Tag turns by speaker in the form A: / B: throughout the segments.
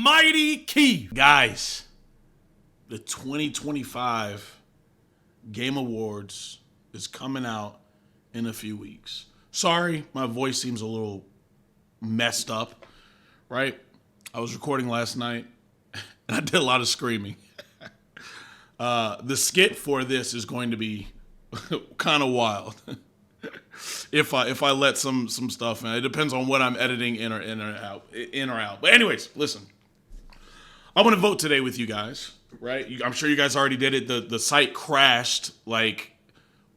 A: MightyKeef. Guys, the 2025 Game Awards is coming out in a few weeks. Sorry, my voice seems a little messed up, right? I was recording last night, and I did a lot of screaming. The skit for this is going to be kind of wild. If I let some stuff in, it depends on what I'm editing in or out. But anyways, listen, I want to vote today with you guys, right? I'm sure you guys already did it. The site crashed like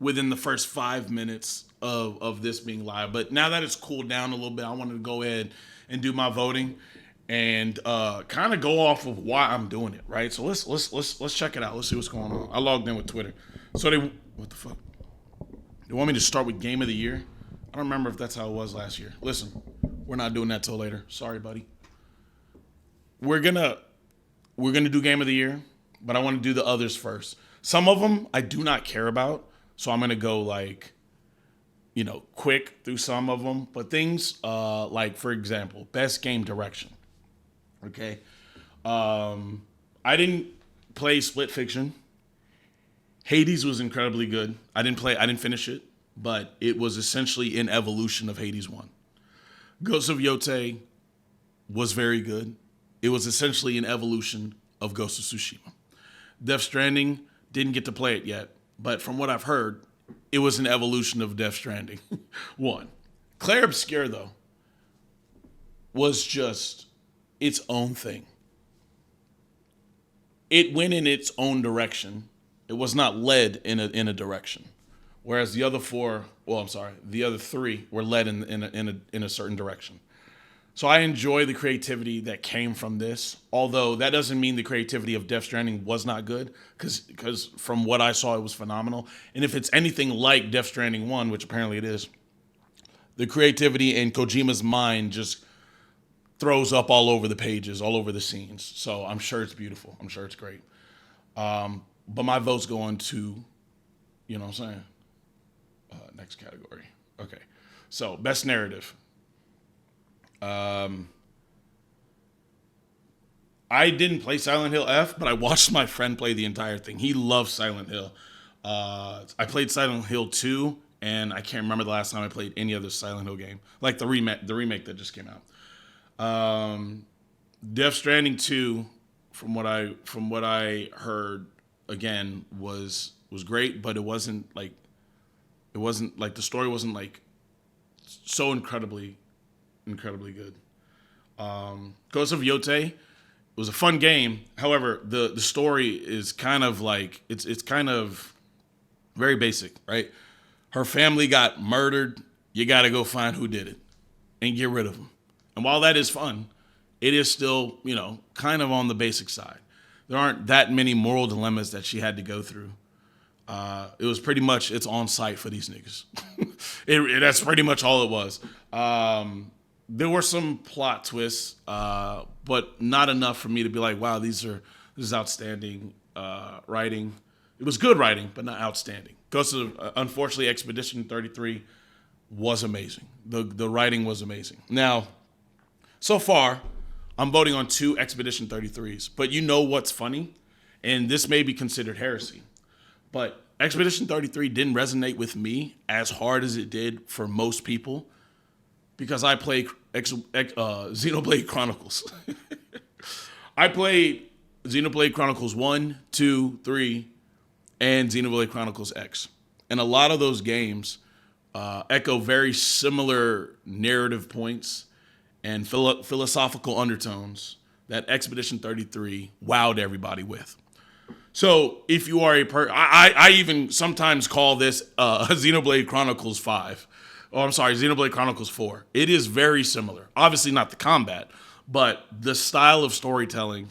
A: within the first 5 minutes of this being live, but now that it's cooled down a little bit, I wanted to go ahead and do my voting and kind of go off of why I'm doing it, right? So let's check it out. Let's see what's going on. I logged in with Twitter. So what the fuck? They want me to start with Game of the Year? I don't remember if that's how it was last year. Listen, we're not doing that till later. Sorry, buddy. We're gonna do Game of the Year, but I want to do the others first. Some of them I do not care about, so I'm gonna go quick through some of them. But things like, for example, best game direction. Okay, I didn't play Split Fiction. Hades was incredibly good. I didn't finish it, but it was essentially an evolution of Hades 1. Ghost of Yotei was very good. It was essentially an evolution of Ghost of Tsushima. Death Stranding, didn't get to play it yet, but from what I've heard, it was an evolution of Death Stranding 1. Clair Obscur, though, was just its own thing. It went in its own direction. It was not led in a direction, whereas the other three were led in a certain direction. So I enjoy the creativity that came from this, although that doesn't mean the creativity of Death Stranding was not good, because from what I saw, it was phenomenal. And if it's anything like Death Stranding 1, which apparently it is, the creativity in Kojima's mind just throws up all over the pages, all over the scenes. So I'm sure it's beautiful. I'm sure it's great. But my vote's going to, you know what I'm saying? Next category. Okay. So, best narrative. I didn't play Silent Hill F, but I watched my friend play the entire thing. He loves Silent Hill. I played Silent Hill 2, and I can't remember the last time I played any other Silent Hill game. Like the remake that just came out. Death Stranding 2, from what I heard, again, was great, but it wasn't like the story wasn't like so incredibly good. Ghost of Yotei was a fun game. However, the story is kind of like it's kind of very basic, right? Her family got murdered. You got to go find who did it and get rid of them. And while that is fun, it is still, kind of on the basic side. There aren't that many moral dilemmas that she had to go through. It was pretty much it's on site for these niggas. That's pretty much all it was. There were some plot twists, but not enough for me to be like, wow, this is outstanding writing. It was good writing, but not outstanding. Unfortunately, Expedition 33 was amazing. The writing was amazing. Now, so far, I'm voting on 2 Expedition 33s, but you know what's funny? And this may be considered heresy, but Expedition 33 didn't resonate with me as hard as it did for most people because I played Xenoblade Chronicles. I played Xenoblade Chronicles 1, 2, 3, and Xenoblade Chronicles X. And a lot of those games echo very similar narrative points and philosophical undertones that Expedition 33 wowed everybody with. So if you are I even sometimes call this Xenoblade Chronicles 5. Oh, I'm sorry, Xenoblade Chronicles 4. It is very similar. Obviously not the combat, but the style of storytelling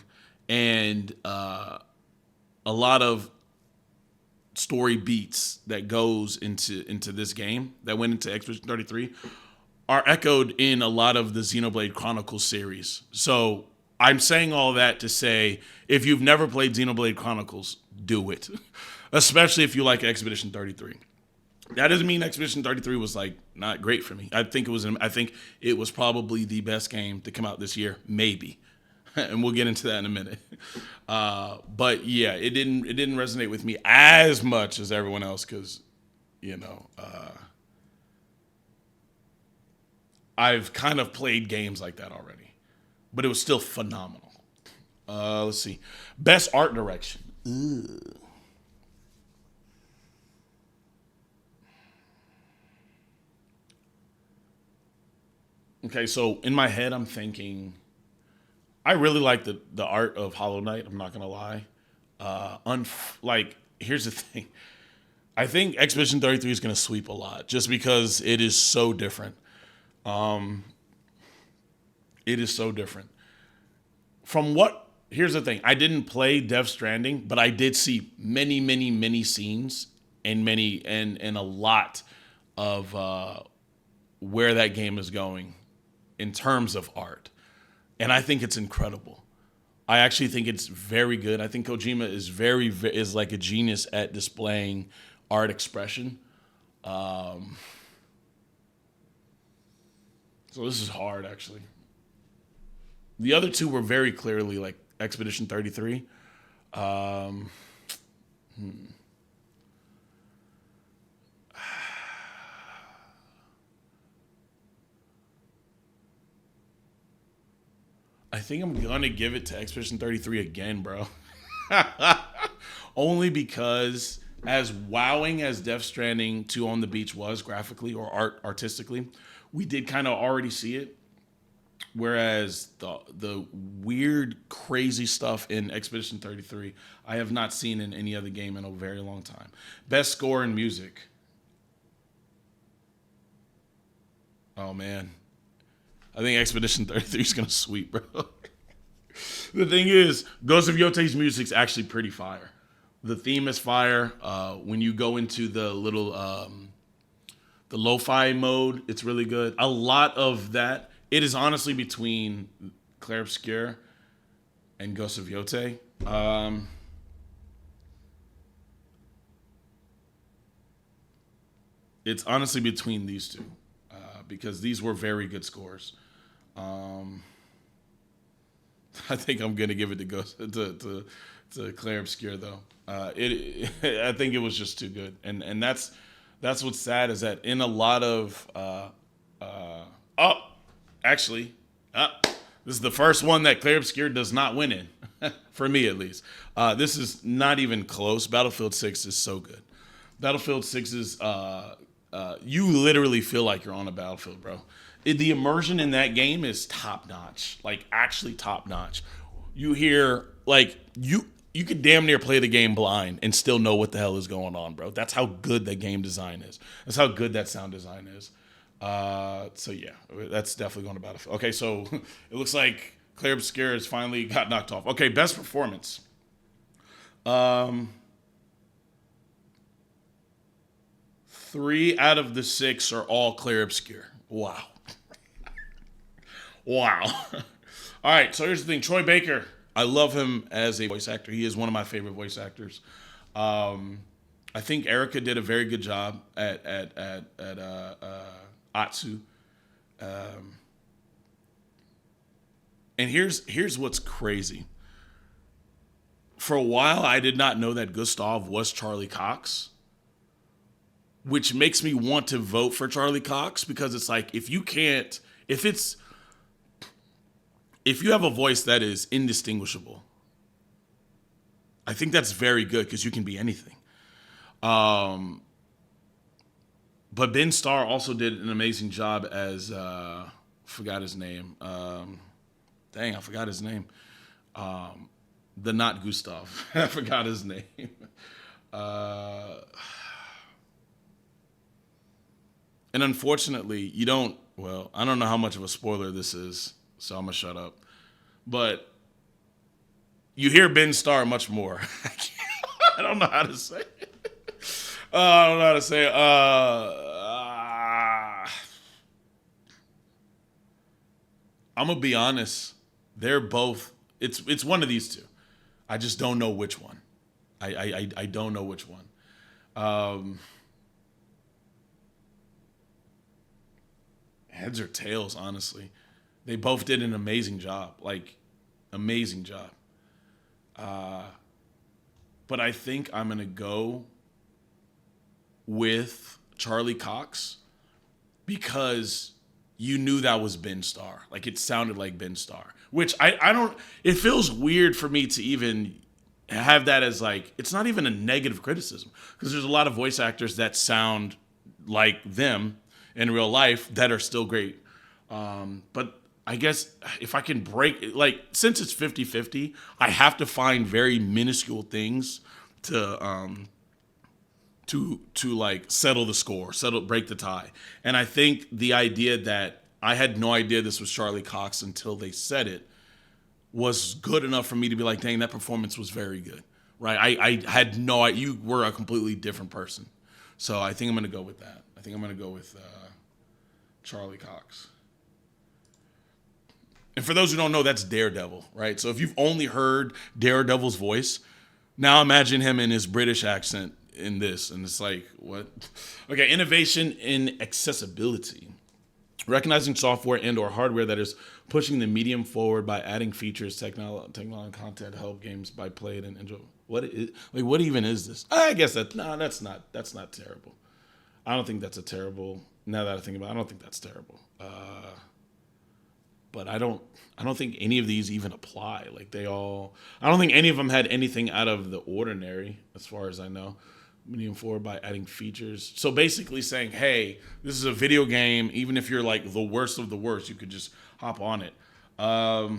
A: and a lot of story beats that goes into this game that went into Expedition 33 are echoed in a lot of the Xenoblade Chronicles series. So I'm saying all that to say, if you've never played Xenoblade Chronicles, do it. Especially if you like Expedition 33. That doesn't mean Expedition 33 was like not great for me. I think it was probably the best game to come out this year, maybe. and we'll get into that in a minute. But yeah, it didn't resonate with me as much as everyone else because you know I've kind of played games like that already, but it was still phenomenal. Let's see, best art direction. Okay, so in my head, I'm thinking I really like the art of Hollow Knight. I'm not gonna lie. Like here's the thing. I think Expedition 33 is gonna sweep a lot just because it is so different. It is so different. From what here's the thing. I didn't play Death Stranding, but I did see many, many, many scenes and many and a lot of where that game is going in terms of art. And I think it's incredible. I actually think it's very good. I think Kojima is is like a genius at displaying art expression. Um, so this is hard, actually. The other two were very clearly like Expedition 33. Um, I think I'm gonna give it to Expedition 33 again, bro. Only because as wowing as Death Stranding 2 on the Beach was graphically or artistically, we did kind of already see it. Whereas the weird, crazy stuff in Expedition 33, I have not seen in any other game in a very long time. Best score in music. Oh man, I think Expedition 33 is gonna sweep, bro. The thing is, Ghost of Yote's music's actually pretty fire. The theme is fire. When you go into the lo-fi mode, it's really good. A lot of that. It is honestly between Clair Obscur and Ghost of Yote. It's honestly between these two because these were very good scores. Um, I think I'm gonna give it to Ghost to Clair Obscur though. I think it was just too good, and that's what's sad is that in a lot of oh actually this is the first one that Clair Obscur does not win in for me at least. This is not even close. Battlefield 6 is so good. Battlefield 6 is you literally feel like you're on a battlefield, bro. The immersion in that game is top notch, like actually top notch. You hear like you could damn near play the game blind and still know what the hell is going on, bro. That's how good the game design is. That's how good that sound design is. So yeah, that's definitely going to Battlefield. Okay, so it looks like Clair Obscur has finally got knocked off. Okay, best performance. Um, 3 out of the 6 are all Clair Obscur. Wow. Wow. All right, so here's the thing. Troy Baker, I love him as a voice actor. He is one of my favorite voice actors. Um, I think Erica did a very good job at Atsu. Um, and here's what's crazy. For a while, I did not know that Gustav was Charlie Cox, which makes me want to vote for Charlie Cox because it's like if it's if you have a voice that is indistinguishable, I think that's very good because you can be anything. Um, but Ben Starr also did an amazing job as forgot his name. Dang, I forgot his name. The not Gustav. I forgot his name. Uh, and unfortunately, you don't. Well, I don't know how much of a spoiler this is, so I'm gonna shut up. But you hear Ben Starr much more. I don't know how to say it. I don't know how to say it. I'm gonna be honest. They're both. It's one of these two. I just don't know which one. I don't know which one. Um, Heads or tails, honestly. They both did an amazing job. Like Amazing job. But I think I'm going to go with Charlie Cox because you knew that was Ben Starr. Like, it sounded like Ben Starr, which I don't, it feels weird for me to even have that as like, it's not even a negative criticism because there's a lot of voice actors that sound like them in real life that are still great. But I guess if I can break, like, since it's 50-50, I have to find very minuscule things to like settle the score, break the tie. And I think the idea that I had no idea this was Charlie Cox until they said it was good enough for me to be like, dang, that performance was very good, right? I had no idea. You were a completely different person. So I think I'm going to go with that. I think I'm going to go with Charlie Cox. And for those who don't know, that's Daredevil, right? So if you've only heard Daredevil's voice, now imagine him in his British accent in this. And it's like, what? Okay, innovation in accessibility. Recognizing software and or hardware that is pushing the medium forward by adding features, technology, content, help games by played and enjoy. What even is this? I guess that's not terrible. I don't think that's a terrible. Now that I think about it, I don't think that's terrible. But I don't think any of these even apply. Like I don't think any of them had anything out of the ordinary, as far as I know. Medium forward by adding features. So basically saying, hey, this is a video game. Even if you're like the worst of the worst, you could just hop on it. I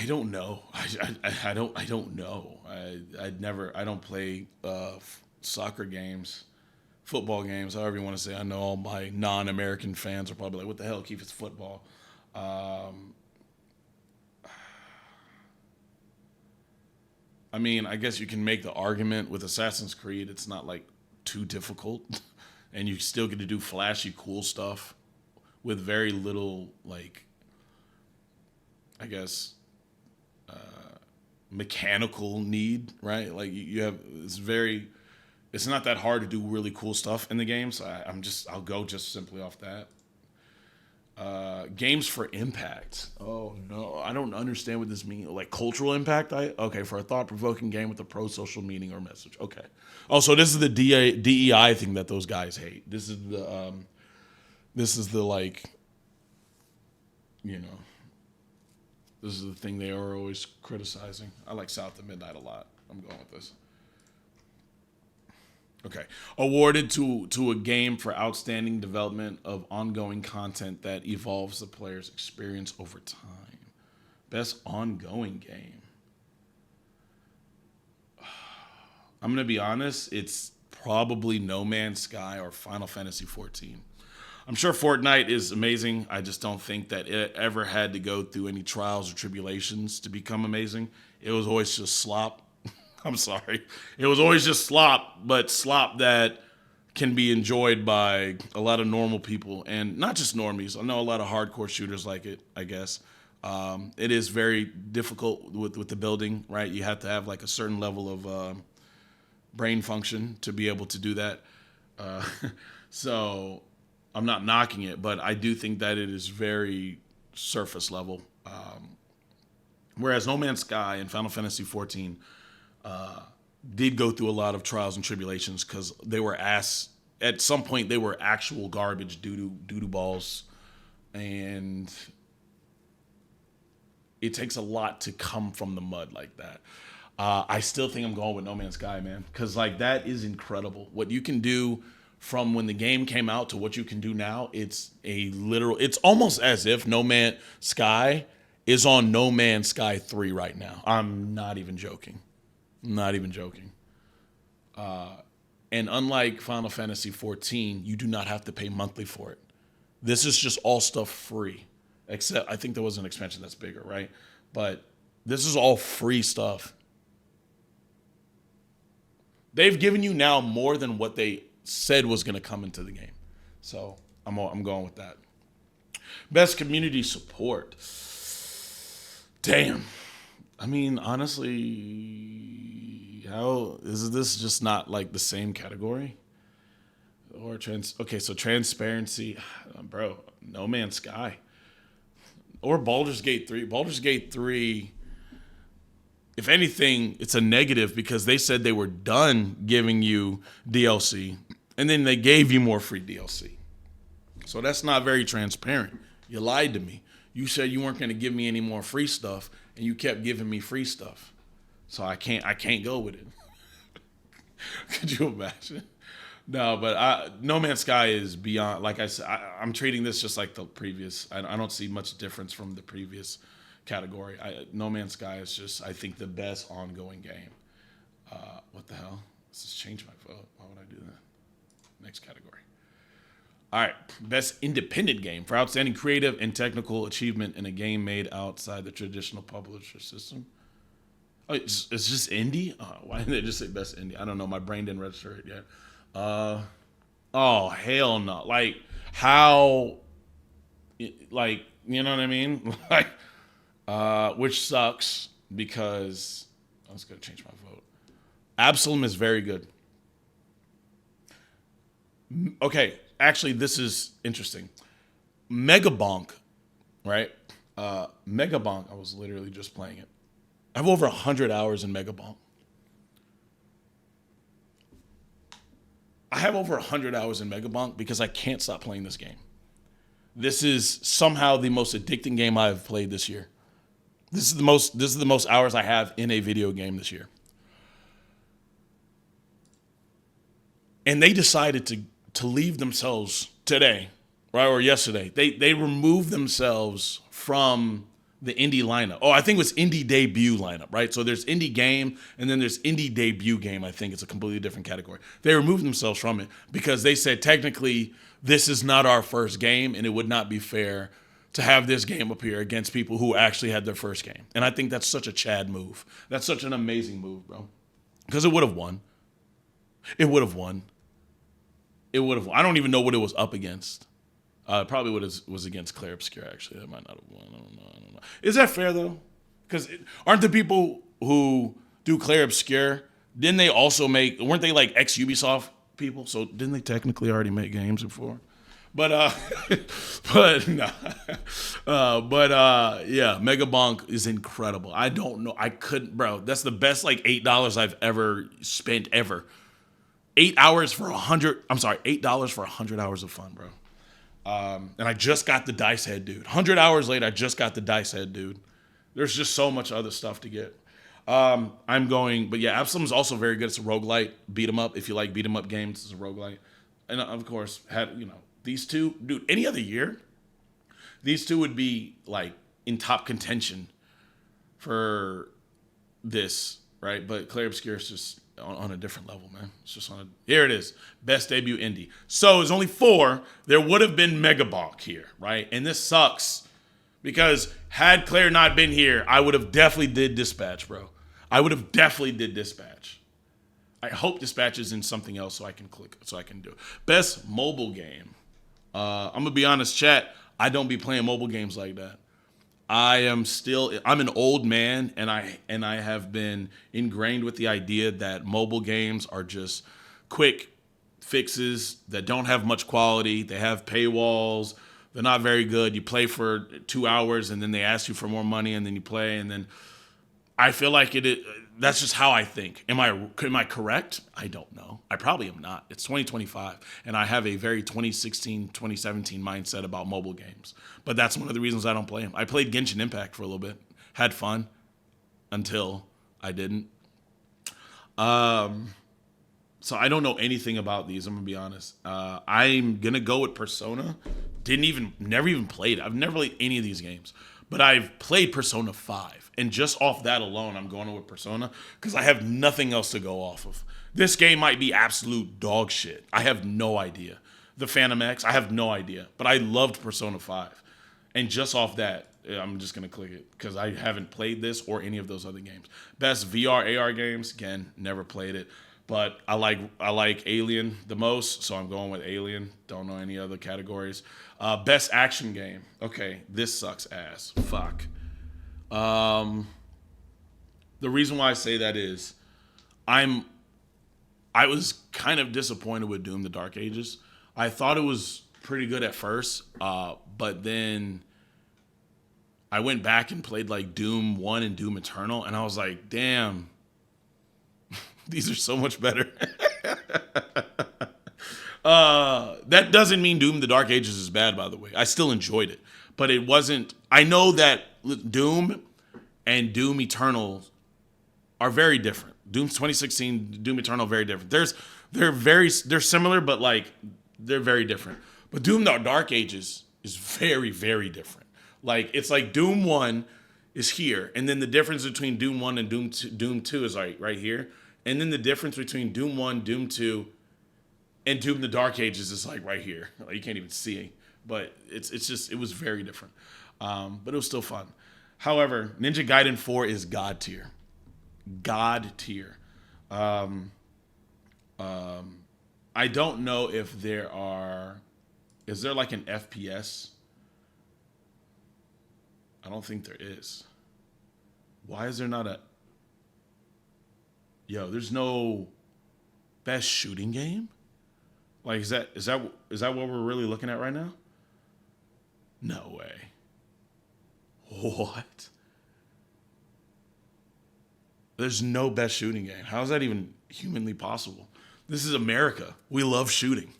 A: don't know. I don't know. I don't play soccer games, football games, however you want to say. I know all my non-American fans are probably like, what the hell, Keef, it's football. I mean, I guess you can make the argument with Assassin's Creed, it's not like too difficult. And you still get to do flashy, cool stuff with very little, like, I guess, mechanical need, right? Like you have, it's not that hard to do really cool stuff in the game. So I'll go just simply off that. Games for impact. Oh no, I don't understand what this means. Like cultural impact. Okay, for a thought-provoking game with a pro-social meaning or message. Okay. Oh, so this is the DEI thing that those guys hate. This is the like, you know, this is the thing they are always criticizing. I like South of Midnight a lot. I'm going with this. Okay. Awarded to a game for outstanding development of ongoing content that evolves the player's experience over time. Best ongoing game. I'm going to be honest. It's probably No Man's Sky or Final Fantasy 14. I'm sure Fortnite is amazing. I just don't think that it ever had to go through any trials or tribulations to become amazing. It was always just slop. I'm sorry. It was always just slop, but slop that can be enjoyed by a lot of normal people and not just normies. I know a lot of hardcore shooters like it, I guess. It is very difficult with the building, right? You have to have like a certain level of brain function to be able to do that. So I'm not knocking it, but I do think that it is very surface level. Whereas No Man's Sky and Final Fantasy 14 did go through a lot of trials and tribulations because they were at some point they were actual garbage doo-doo balls, and it takes a lot to come from the mud like that. I still think I'm going with No Man's Sky, man, because like that is incredible. What you can do from when the game came out to what you can do now, it's almost as if No Man's Sky is on No Man's Sky 3 right now. I'm not even joking. And unlike Final Fantasy 14, you do not have to pay monthly for it. This is just all stuff free. Except I think there was an expansion that's bigger, right? But this is all free stuff. They've given you now more than what they said was going to come into the game. So I'm going with that. Best community support. Damn. I mean, honestly, how is this just not like the same category? Or okay, so transparency, bro, No Man's Sky. Or Baldur's Gate 3. Baldur's Gate 3, if anything, it's a negative because they said they were done giving you DLC and then they gave you more free DLC. So that's not very transparent. You lied to me. You said you weren't going to give me any more free stuff and you kept giving me free stuff. So I can't go with it. Could you imagine? No, but No Man's Sky is beyond. Like I said, I'm treating this just like the previous. I don't see much difference from the previous category. No Man's Sky is just, I think, the best ongoing game. What the hell? Let's just change my vote. Why would I do that? Next category. All right, best independent game for outstanding creative and technical achievement in a game made outside the traditional publisher system. Oh, it's just indie? Why didn't they just say best indie? I don't know. My brain didn't register it yet. Oh, hell no. Like, how, like, you know what I mean? Like, which sucks because I was going to change my vote. Absalom is very good. Okay, actually, this is interesting. Megabonk, right? Megabonk, I was literally just playing it. I have over 100 hours in Megabonk. I have over 100 hours in Megabonk because I can't stop playing this game. This is somehow the most addicting game I've played this year. This is the most hours I have in a video game this year. And they decided to leave themselves today, right, or yesterday. They removed themselves from the indie lineup. Oh, I think it was indie debut lineup, right? So there's indie game and then there's indie debut game. I think it's a completely different category. They removed themselves from it because they said technically this is not our first game and it would not be fair to have this game appear against people who actually had their first game. And I think that's such a Chad move. That's such an amazing move, bro. Because it would have won. It would have won. It would have. I don't even know what it was up against. Probably was against Claire Obscure, actually. That might not have won. I don't know. Is that fair, though? Because aren't the people who do Claire Obscure, didn't they also weren't they like ex-Ubisoft people? So didn't they technically already make games before? But no. Yeah, Megabonk is incredible. I don't know. I couldn't, bro. That's the best like $8 I've ever spent ever. $8 for 100. I'm sorry, $8 for 100 hours of fun, bro. And I just got the dice head, dude. 100 hours later, I just got the dice head, dude. There's just so much other stuff to get. But yeah, Absalom's also very good. It's a roguelite, beat 'em up. If you like beat 'em up games, it's a roguelite. And of course, these two, dude, any other year, these two would be like in top contention for this, right? But Claire Obscure is just on a different level, man. It's just here it is. Best debut indie. So it's only 4. There would have been Megabonk here, right? And this sucks because had Claire not been here, I would have definitely did Dispatch, bro. I would have definitely did Dispatch. I hope Dispatch is in something else so I can click, so I can do it. Best mobile game. I'm going to be honest, chat. I don't be playing mobile games like that. I'm an old man and I have been ingrained with the idea that mobile games are just quick fixes that don't have much quality. They have paywalls. They're not very good. You play for 2 hours and then they ask you for more money and then you play and then I feel like that's just how I think. Am I correct? I don't know. I probably am not. It's 2025, and I have a very 2016, 2017 mindset about mobile games. But that's one of the reasons I don't play them. I played Genshin Impact for a little bit, had fun, until I didn't. So I don't know anything about these. I'm gonna be honest. I'm gonna go with Persona. Never even played it. I've never played any of these games. But I've played Persona 5. And just off that alone, I'm going with Persona because I have nothing else to go off of. This game might be absolute dog shit. I have no idea. The Phantom X, I have no idea. But I loved Persona 5. And just off that, I'm just going to click it because I haven't played this or any of those other games. Best VR, AR games, again, never played it. But I like Alien the most, so I'm going with Alien. Don't know any other categories. Best action game. Okay, this sucks ass. Fuck. The reason why I say that is I'm I was kind of disappointed with Doom: The Dark Ages. I thought it was pretty good at first, but then I went back and played like Doom 1 and Doom Eternal, and I was like, damn, these are so much better. That doesn't mean Doom: The Dark Ages is bad, by the way. I still enjoyed it, but it wasn't. I know that Doom and Doom Eternal are very different. Doom 2016, Doom Eternal, very different. They're similar, but like they're very different. But Doom: The Dark Ages is very, very different. Like it's like Doom 1 is here, and then the difference between Doom 1 and Doom 2 is like right here, and then the difference between Doom 1, Doom 2, and Doom: The Dark Ages is like right here. Like you can't even see it, but it's just it was very different, but it was still fun. However, Ninja Gaiden 4 is God tier. God tier. I don't know if is there like an FPS? I don't think there is. Why is there not there's no best shooting game? Like is that what we're really looking at right now? No way. What? There's no best shooting game. How is that even humanly possible? This is America. We love shooting.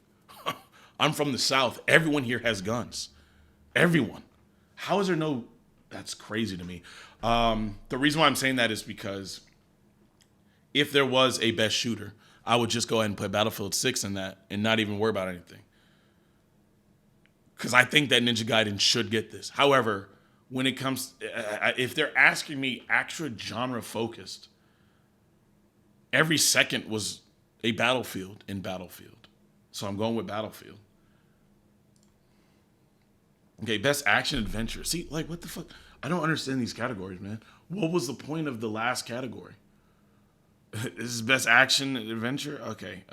A: I'm from the South. Everyone here has guns. Everyone. How is there no... That's crazy to me. The reason why I'm saying that is because if there was a best shooter, I would just go ahead and put Battlefield 6 in that and not even worry about anything. Because I think that Ninja Gaiden should get this. However, when it comes, if they're asking me extra genre focused, every second was a Battlefield in Battlefield. So I'm going with Battlefield. Okay, best action adventure. See, like, what the fuck? I don't understand these categories, man. What was the point of the last category? This is best action adventure? Okay.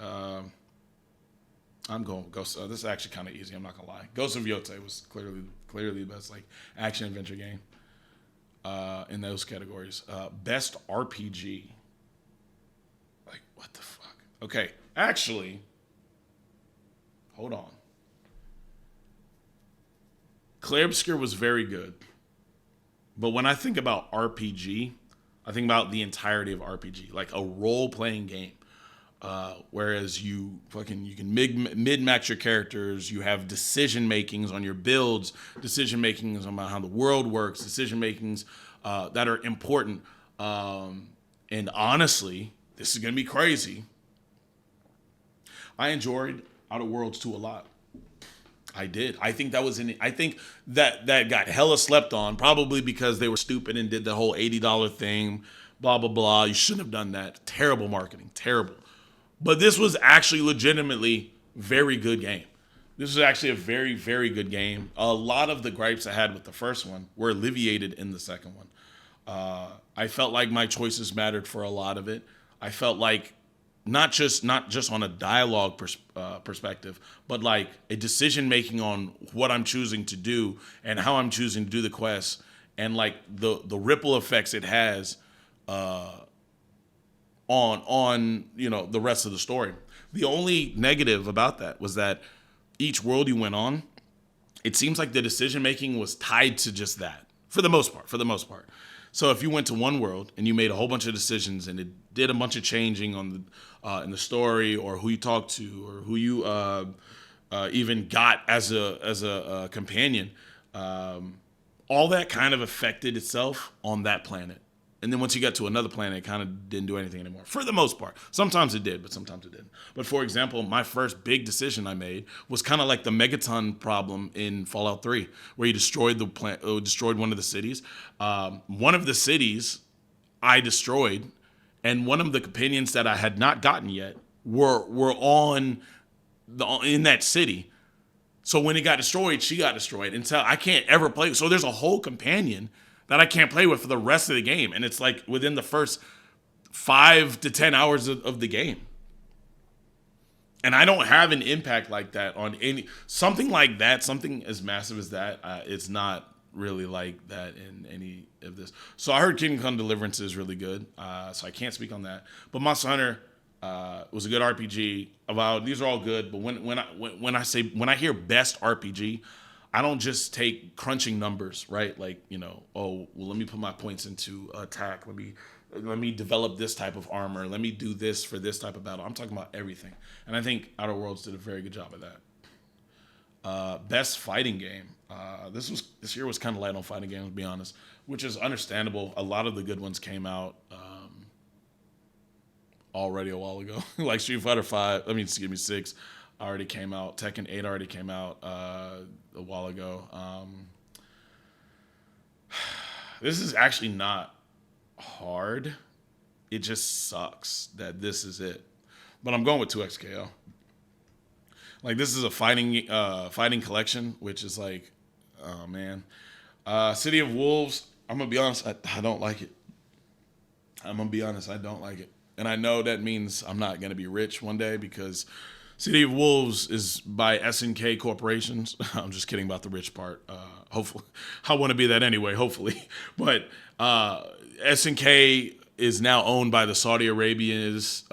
A: I'm going Ghost. This is actually kind of easy. I'm not gonna lie. Ghost of Yotei was clearly the best like action adventure game in those categories. Best RPG. Like what the fuck? Okay, actually, hold on. Clair Obscur was very good, but when I think about RPG, I think about the entirety of RPG, like a role-playing game. Whereas you can mid-max your characters, you have decision makings on your builds, decision makings on how the world works, decision makings that are important. And honestly, this is gonna be crazy. I enjoyed Outer Worlds 2 a lot. I did. I think that got hella slept on, probably because they were stupid and did the whole $80 thing, blah blah blah. You shouldn't have done that. Terrible marketing, terrible. But this was actually legitimately very good game. This was actually a very, very good game. A lot of the gripes I had with the first one were alleviated in the second one. I felt like my choices mattered for a lot of it. I felt like not just on a dialogue perspective, but like a decision making on what I'm choosing to do and how I'm choosing to do the quest, and like the ripple effects it has on the rest of the story. The only negative about that was that each world you went on, it seems like the decision making was tied to just that for the most part. So if you went to one world and you made a whole bunch of decisions and it did a bunch of changing on in the story, or who you talked to, or who you even got as a companion, all that kind of affected itself on that planet. And then once you got to another planet, it kind of didn't do anything anymore. For the most part. Sometimes it did, but sometimes it didn't. But for example, my first big decision I made was kind of like the Megaton problem in Fallout 3, where you destroyed destroyed one of the cities. One of the cities I destroyed, and one of the companions that I had not gotten yet were in that city. So when it got destroyed, she got destroyed. And so I can't ever play. So there's a whole companion that I can't play with for the rest of the game. And it's like within the first 5 to 10 hours of the game. And I don't have an impact like that on something like that, something as massive as that. It's not really like that in any of this. So I heard Kingdom Come Deliverance is really good. So I can't speak on that. But Monster Hunter was a good RPG. These are all good. But when I hear best RPG, I don't just take crunching numbers, right? Like, oh, well, let me put my points into attack. Let me develop this type of armor. Let me do this for this type of battle. I'm talking about everything. And I think Outer Worlds did a very good job of that. Best fighting game. This year was kind of light on fighting games, to be honest, which is understandable. A lot of the good ones came out already a while ago. Like Street Fighter 6 already came out. Tekken 8 already came out a while ago. This is actually not hard. It just sucks that this is it. But I'm going with 2XKO. Like, this is a fighting collection, which is like, oh man. City of Wolves, I'm gonna be honest, I don't like it. I'm gonna be honest, I don't like it. And I know that means I'm not gonna be rich one day, because City of Wolves is by SNK Corporations. I'm just kidding about the rich part. Hopefully, I want to be that anyway. Hopefully, but SNK is now owned by the Saudi Arabians.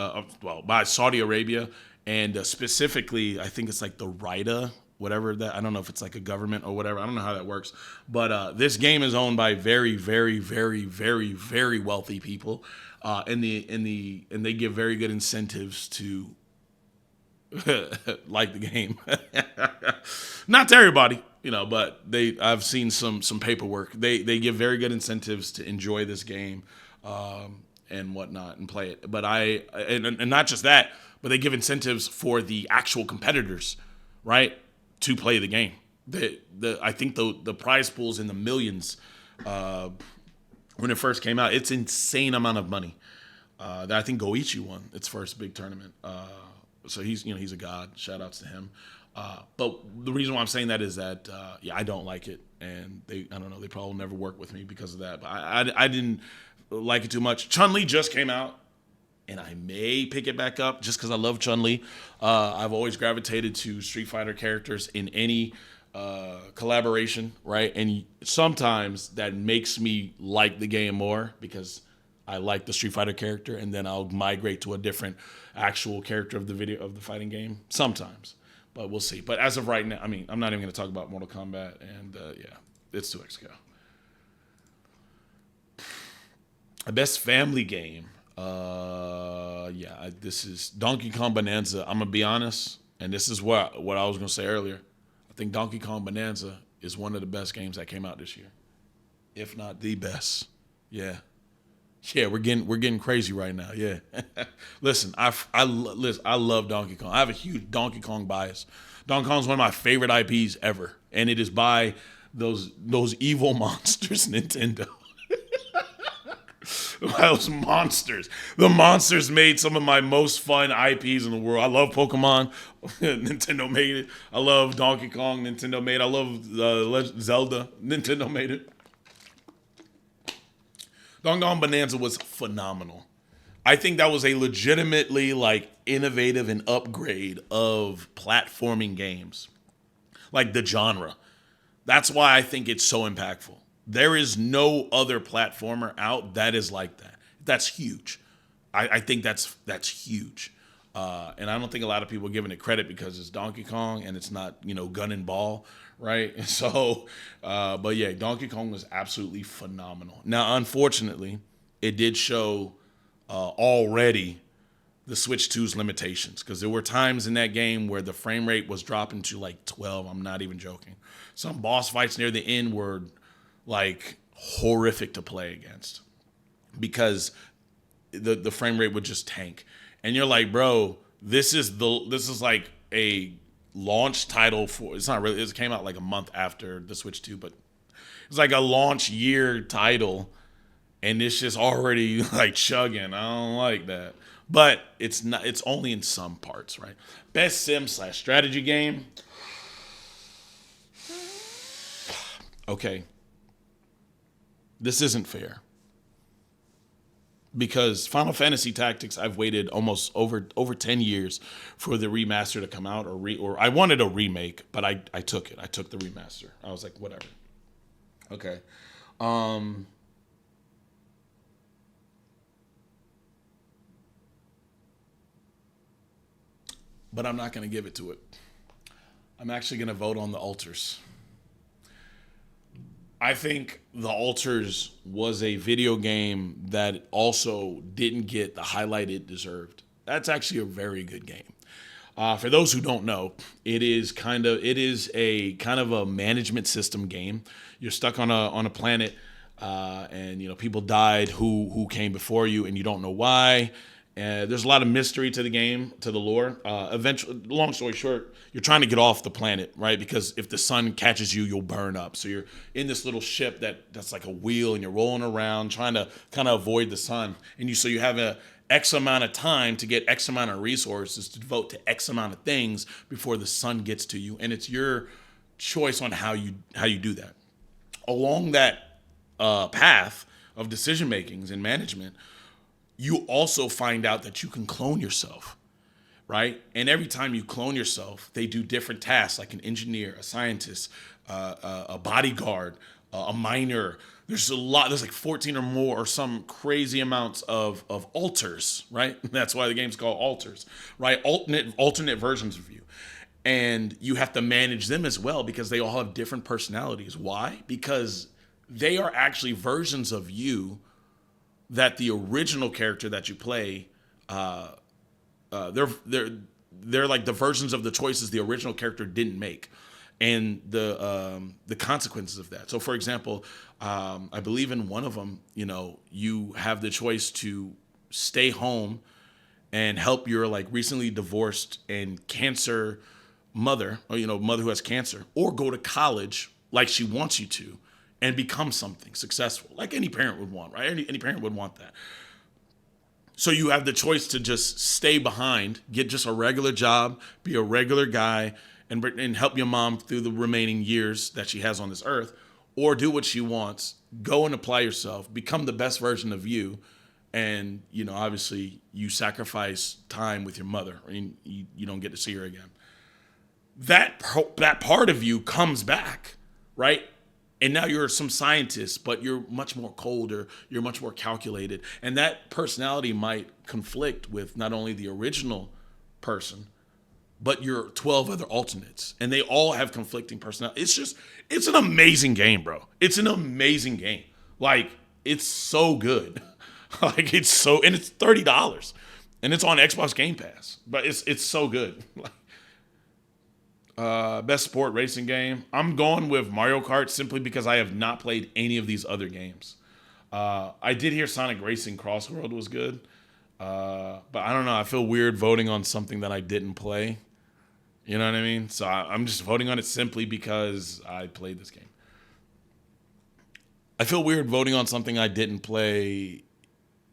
A: By Saudi Arabia, and specifically, I think it's like the Rida, whatever that. I don't know if it's like a government or whatever. I don't know how that works. But this game is owned by very, very, very, very, very wealthy people, and they give very good incentives to like the game. Not to everybody, but I've seen some paperwork. They give very good incentives to enjoy this game and whatnot and play it. But and not just that, but they give incentives for the actual competitors, right, to play the game. I think the prize pool's in the millions when it first came out. It's insane amount of money. That I think Goichi won its first big tournament. So he's a god. Shout outs to him. But the reason why I'm saying that is that I don't like it, and I don't know, they probably will never work with me because of that. But I didn't like it too much. Chun-Li just came out, and I may pick it back up just because I love Chun-Li. I've always gravitated to Street Fighter characters in any collaboration, right? And sometimes that makes me like the game more because I like the Street Fighter character, and then I'll migrate to a different actual character of the fighting game sometimes. But we'll see. But as of right now, I'm not even going to talk about Mortal Kombat, and it's 2XKO. A best family game. This is Donkey Kong Bonanza. I'm gonna be honest, and this is what I was gonna say earlier. I think Donkey Kong Bonanza is one of the best games that came out this year, if not the best. Yeah, we're getting crazy right now. Yeah, listen, I love Donkey Kong. I have a huge Donkey Kong bias. Donkey Kong is one of my favorite IPs ever, and it is by those evil monsters, Nintendo. Those monsters. The monsters made some of my most fun IPs in the world. I love Pokemon. Nintendo made it. I love Donkey Kong. Nintendo made it. I love Zelda. Nintendo made it. Donkey Kong Bonanza was phenomenal. I think that was a legitimately innovative and upgrade of platforming games. Like the genre. That's why I think it's so impactful. There is no other platformer out that is like that. That's huge. I think that's huge. And I don't think a lot of people are giving it credit because it's Donkey Kong and it's not, gun and ball, right? So, but yeah, Donkey Kong was absolutely phenomenal. Now, unfortunately, it did show already the Switch 2's limitations, because there were times in that game where the frame rate was dropping to 12. I'm not even joking. Some boss fights near the end were horrific to play against because the frame rate would just tank. And you're like, bro, this is like a launch title for, it's not really, it came out a month after the Switch 2, but it's like a launch year title, and it's just already chugging. I don't like that. But it's not, it's only in some parts, right? Best sim/strategy game. Okay. This isn't fair, because Final Fantasy Tactics, I've waited almost over 10 years for the remaster to come out, or I wanted a remake, but I took it. I took the remaster. I was like, whatever. Okay. Um, but I'm not going to give it to it. I'm actually going to vote on the altars. I think the altars was a video game that also didn't get the highlight it deserved. That's actually a very good game. For those who don't know, it is a kind of a management system game. You're stuck on a planet, and people died who came before you, and you don't know why. There's a lot of mystery to the game, to the lore. Eventually, long story short, you're trying to get off the planet, right? Because if the sun catches you, you'll burn up. So you're in this little ship that's like a wheel, and you're rolling around trying to kind of avoid the sun. So you have a X amount of time to get X amount of resources to devote to X amount of things before the sun gets to you, and it's your choice on how you do that. Along that path of decision makings and management, you also find out that you can clone yourself, right? And every time you clone yourself, they do different tasks, like an engineer, a scientist, a bodyguard, a miner. There's a lot. There's like 14 or more, or some crazy amounts of alters, right? That's why the game's called alters, right? Alternate versions of you, and you have to manage them as well because they all have different personalities. Why? Because they are actually versions of you that the original character that you play, they're like the versions of the choices the original character didn't make, and the consequences of that. So, for example, I believe in one of them, you have the choice to stay home and help your like recently divorced and cancer mother, or mother who has cancer, or go to college like she wants you to and become something successful, like any parent would want, right? Any parent would want that. So you have the choice to just stay behind, get just a regular job, be a regular guy, and help your mom through the remaining years that she has on this earth, or do what she wants, go and apply yourself, become the best version of you, and obviously you sacrifice time with your mother, and you don't get to see her again. That part of you comes back, right? And now you're some scientist, but you're much more colder, you're much more calculated. And that personality might conflict with not only the original person, but your 12 other alternates. And they all have conflicting personality. It's an amazing game, bro. It's an amazing game. Like, it's so good. Like, and it's $30. And it's on Xbox Game Pass. But it's so good. Best sport racing game. I'm going with Mario Kart simply because I have not played any of these other games. I did hear Sonic Racing Crossworld was good, but I don't know. I feel weird voting on something that I didn't play. You know what I mean? So I'm just voting on it simply because I played this game. I feel weird voting on something I didn't play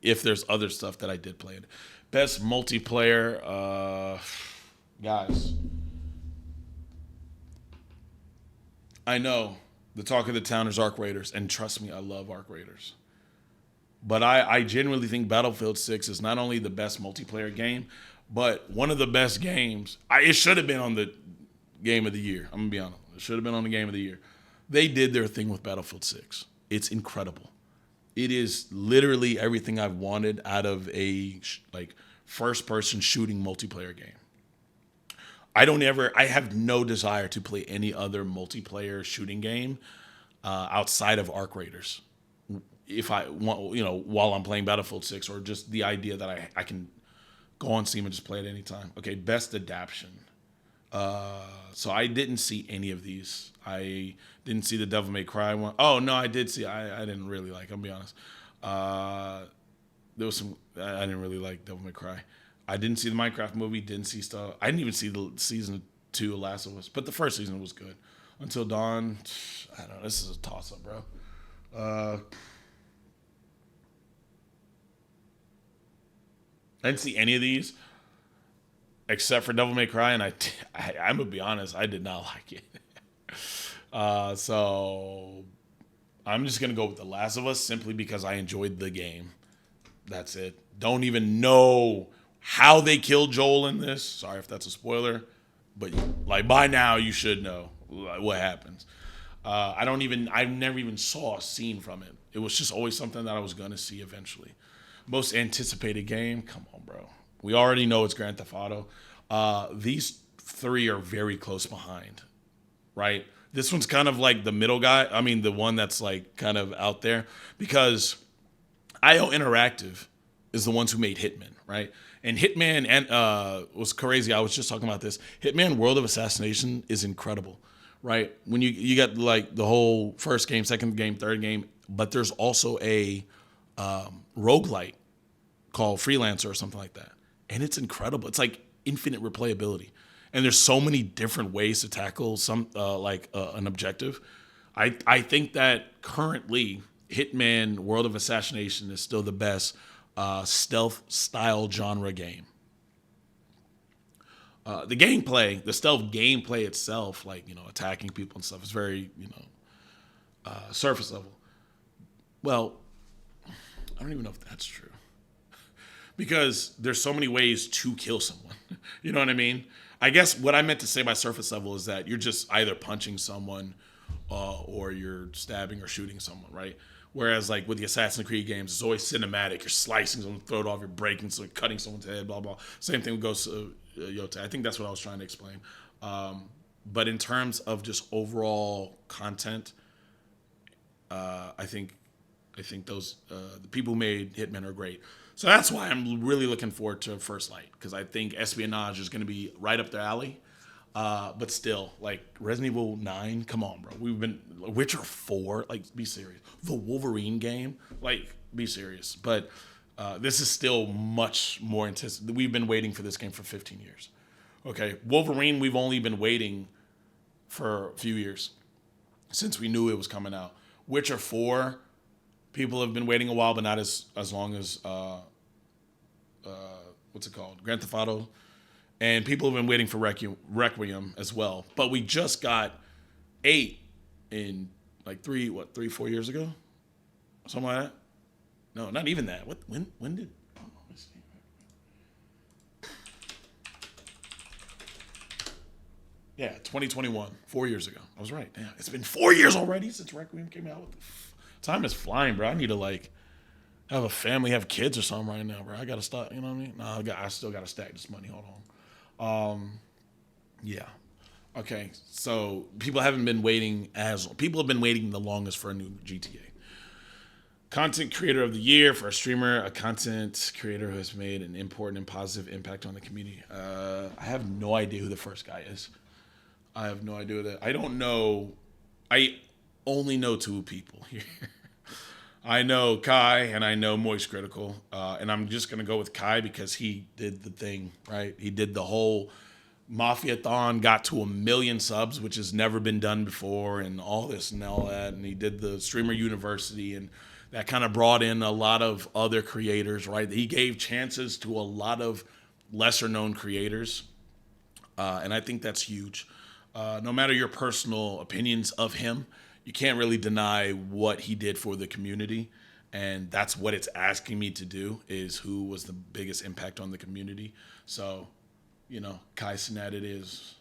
A: if there's other stuff that I did play. Best multiplayer, guys. I know the talk of the town is Arc Raiders, and trust me, I love Arc Raiders. But I genuinely think Battlefield 6 is not only the best multiplayer game, but one of the best games. It should have been on the Game of the Year. I'm going to be honest. It should have been on the Game of the Year. They did their thing with Battlefield 6. It's incredible. It is literally everything I've wanted out of a first-person shooting multiplayer game. I have no desire to play any other multiplayer shooting game outside of Arc Raiders. If I want, while I'm playing Battlefield 6, or just the idea that I can go on Steam and just play it anytime. Okay, best adaptation. So I didn't see any of these. I didn't see the Devil May Cry one. Oh, no, I did see. I didn't really like, I'll be honest. There was some, I didn't really like Devil May Cry. I didn't see the Minecraft movie, didn't see stuff. I didn't even see the season 2 of Last of Us, but the first season was good. Until Dawn, I don't know. This is a toss-up, bro. I didn't see any of these except for Devil May Cry, and I'm gonna be honest, I did not like it. So I'm just gonna go with The Last of Us simply because I enjoyed the game. That's it. Don't even know how they killed Joel in this. Sorry if that's a spoiler, but like by now you should know what happens. I never even saw a scene from it. It was just always something that I was gonna see eventually. Most anticipated game? Come on, bro. We already know it's Grand Theft Auto. These three are very close behind, right? This one's kind of like the middle guy. I mean, the one that's like kind of out there because IO Interactive is the ones who made Hitman, right? And Hitman and was crazy. I was just talking about this. Hitman World of Assassination is incredible, right? When you got like the whole first game, second game, third game, but there's also a roguelite called Freelancer or something like that. And it's incredible. It's like infinite replayability. And there's so many different ways to tackle an objective. I think that currently Hitman World of Assassination is still the best stealth style genre game. The gameplay, the stealth gameplay itself, like, attacking people and stuff is very, surface level. Well, I don't even know if that's true. Because there's so many ways to kill someone. You know what I mean? I guess what I meant to say by surface level is that you're just either punching someone or you're stabbing or shooting someone, right? Whereas like with the Assassin's Creed games, it's always cinematic. You're slicing someone, throat off, you're breaking someone, cutting someone's head, blah, blah. Same thing with Ghost of Yotei. I think that's what I was trying to explain. But in terms of just overall content, I think those the people who made Hitman are great. So that's why I'm really looking forward to First Light, because I think espionage is going to be right up their alley. But still, like Resident Evil 9, come on, bro. We've been Witcher 4, like be serious. The Wolverine game, like be serious. But this is still much more intense. We've been waiting for this game for 15 years. Okay, Wolverine, we've only been waiting for a few years since we knew it was coming out. Witcher 4, people have been waiting a while, but not as long as what's it called? Grand Theft Auto. And people have been waiting for Requiem as well. But we just got 8 in like 4 years ago? Something like that? No, not even that. When did let's see. Yeah, 2021, 4 years ago. I was right. Damn, it's been 4 years already since Requiem came out. Time is flying, bro. I need to like have a family, have kids or something right now, bro. I gotta stop. You know what I mean? Nah, I still gotta stack this money. Hold on. Yeah. Okay. So people have been waiting the longest for a new GTA. Content creator of the year for a streamer, a content creator who has made an important and positive impact on the community. I have no idea who the first guy is. I have no idea that. I don't know. I only know 2 people here. I know Kai and I know Moist Critical. And I'm just going to go with Kai because he did the thing, right? He did the whole Mafia-thon, got to 1 million subs, which has never been done before, and all this and all that. And he did the Streamer University, and that kind of brought in a lot of other creators, right? He gave chances to a lot of lesser-known creators. And I think that's huge. No matter your personal opinions of him, you can't really deny what he did for the community. And that's what it's asking me to do, is who was the biggest impact on the community. So, Kai Cenat it is.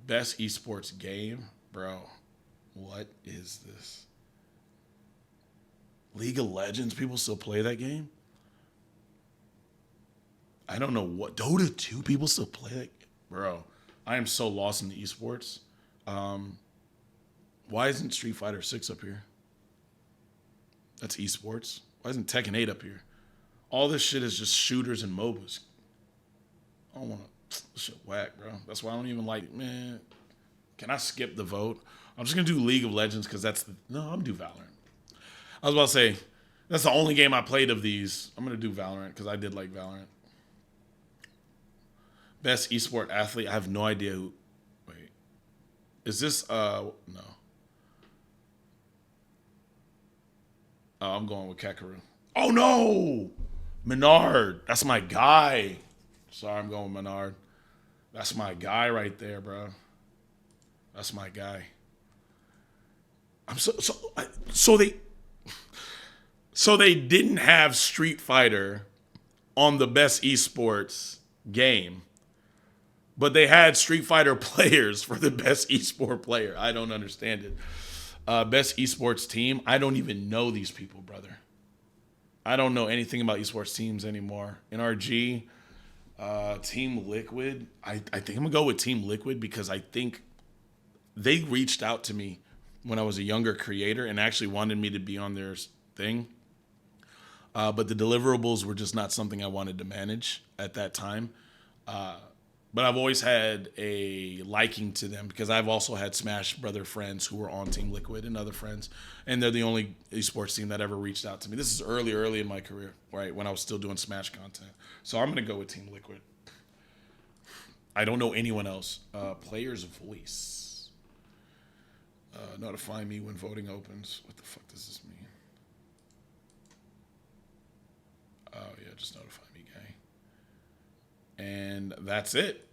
A: Best esports game? Bro, what is this? League of Legends? People still play that game? I don't know what. Dota 2? People still play that? Bro, I am so lost in the esports. Why isn't Street Fighter 6 up here? That's esports. Why isn't Tekken 8 up here? All this shit is just shooters and MOBAs. I don't want to. This shit whack, bro. That's why I don't even like it. Man, can I skip the vote? I'm just going to do League of Legends because no, I'm going to do Valorant. I was about to say, that's the only game I played of these. I'm going to do Valorant because I did like Valorant. Best esport athlete? I have no idea who. Wait. Is this, no. Oh, I'm going with Kekaru. Oh, no! Menard. That's my guy. Sorry, I'm going with Menard. That's my guy right there, bro. That's my guy. So they didn't have Street Fighter on the best esports game, But they had Street Fighter players for the best esport player. I don't understand it. Best esports team. I don't even know these people, brother. I don't know anything about esports teams anymore. NRG, Team Liquid. I think I'm gonna go with Team Liquid because I think they reached out to me when I was a younger creator and actually wanted me to be on their thing. But the deliverables were just not something I wanted to manage at that time. But I've always had a liking to them because I've also had Smash Brother friends who were on Team Liquid and other friends, and they're the only esports team that ever reached out to me. This is early in my career, right, when I was still doing Smash content. So I'm gonna go with Team Liquid. I don't know anyone else. Player's voice. Notify me when voting opens. What the fuck does this mean? Oh yeah, just notify me, gang. And that's it.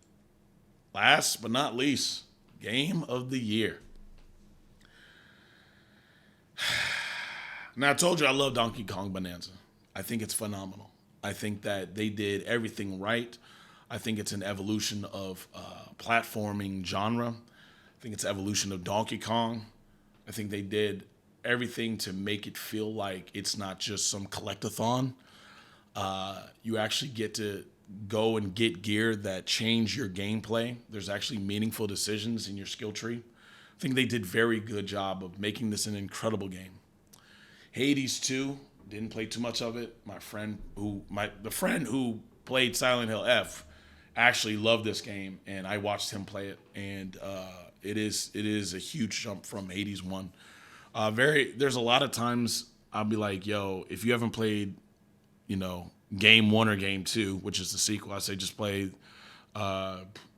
A: Last but not least, game of the year. Now I told you I love Donkey Kong Bonanza. I think it's phenomenal. I think that they did everything right. I think it's an evolution of platforming genre. I think it's evolution of Donkey Kong. I think they did everything to make it feel like it's not just some collectathon. You actually get to go and get gear that change your gameplay. There's actually meaningful decisions in your skill tree. I think they did very good job of making this an incredible game. Hades 2, didn't play too much of it. The friend who played Silent Hill F actually loved this game, and I watched him play it, and it is a huge jump from Hades 1. There's a lot of times I'll be like, yo, if you haven't played, game 1 or game 2, which is the sequel, I say just play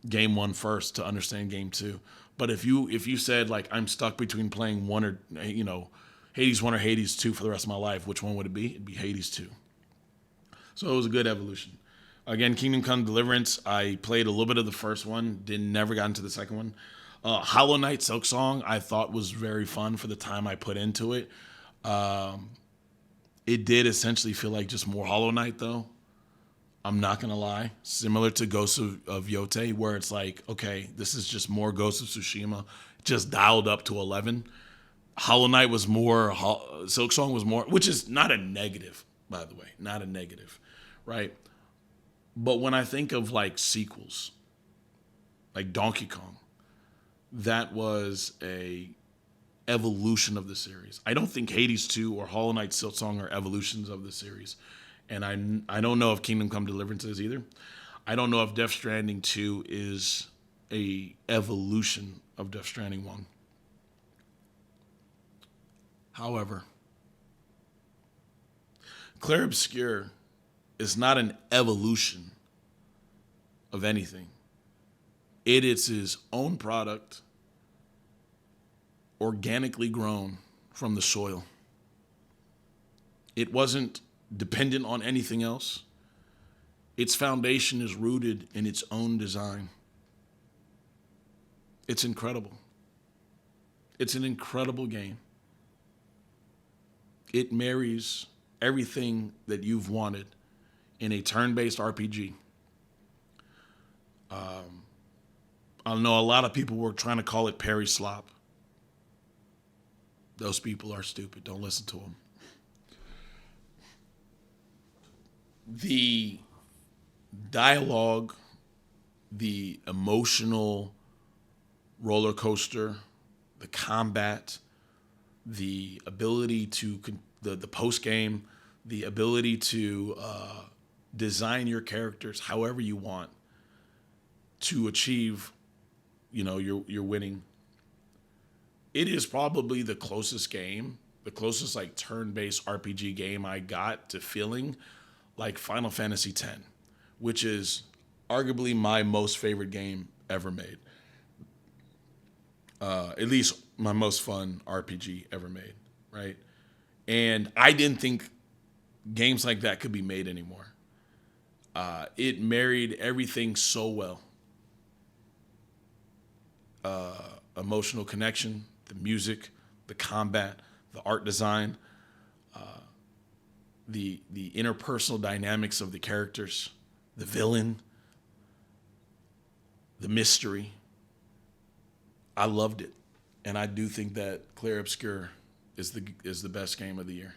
A: game 1 first to understand game 2. But if you said like I'm stuck between playing one or Hades 1 or Hades 2 for the rest of my life, which one would it be? It'd be Hades 2. So it was a good evolution. Again, Kingdom Come Deliverance, I played a little bit of the first one, never got into the second one. Hollow Knight Silk Song I thought was very fun for the time I put into it. It did essentially feel like just more Hollow Knight, though. I'm not going to lie. Similar to Ghost of Yote, where it's like, okay, this is just more Ghost of Tsushima, just dialed up to 11. Hollow Knight was more, Silk Song was more, which is not a negative, by the way. Not a negative, right? But when I think of like sequels, like Donkey Kong, that was a evolution of the series. I don't think Hades 2 or Hollow Knight Silk Song are evolutions of the series. And I don't know if Kingdom Come Deliverance is either. I don't know if Death Stranding 2 is a evolution of Death Stranding 1. However, Clair Obscur is not an evolution of anything. It is his own product, organically grown from the soil. It wasn't dependent on anything else. Its foundation is rooted in its own design. It's incredible. It's an incredible game. It marries everything that you've wanted in a turn-based RPG. I know a lot of people were trying to call it Parry Slop. Those people are stupid. Don't listen to them. The dialogue, the emotional roller coaster, the combat, the ability to the post game, the ability to design your characters however you want to achieve, your winning. It is probably the closest like turn-based RPG game I got to feeling like Final Fantasy X, which is arguably my most favorite game ever made. At least my most fun RPG ever made, right? And I didn't think games like that could be made anymore. It married everything so well. Emotional connection, the music, the combat, the art design, the interpersonal dynamics of the characters, the villain. the mystery. I loved it. And I do think that Clear Obscure is the best game of the year.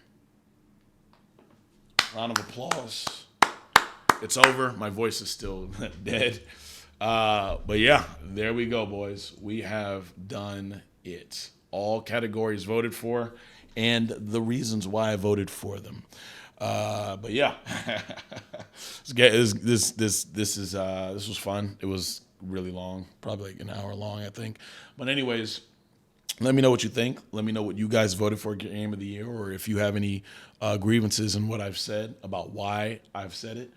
A: Round of applause. It's over. My voice is still dead. But yeah, there we go, boys. We have done it. All categories voted for, and the reasons why I voted for them. But yeah, this was fun. It was really long, probably like an hour long, I think. But anyways, let me know what you think. Let me know what you guys voted for Game of the Year, or if you have any grievances in what I've said about why I've said it.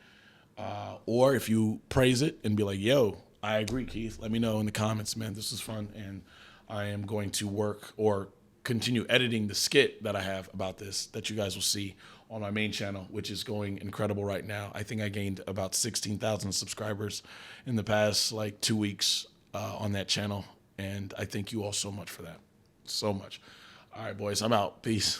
A: Or if you praise it and be like, yo, I agree, Keith, let me know in the comments, man. This is fun. And I am going to work or continue editing the skit that I have about this that you guys will see on my main channel, which is going incredible right now. I think I gained about 16,000 subscribers in the past 2 weeks on that channel. And I thank you all so much for that. So much. All right, boys, I'm out. Peace.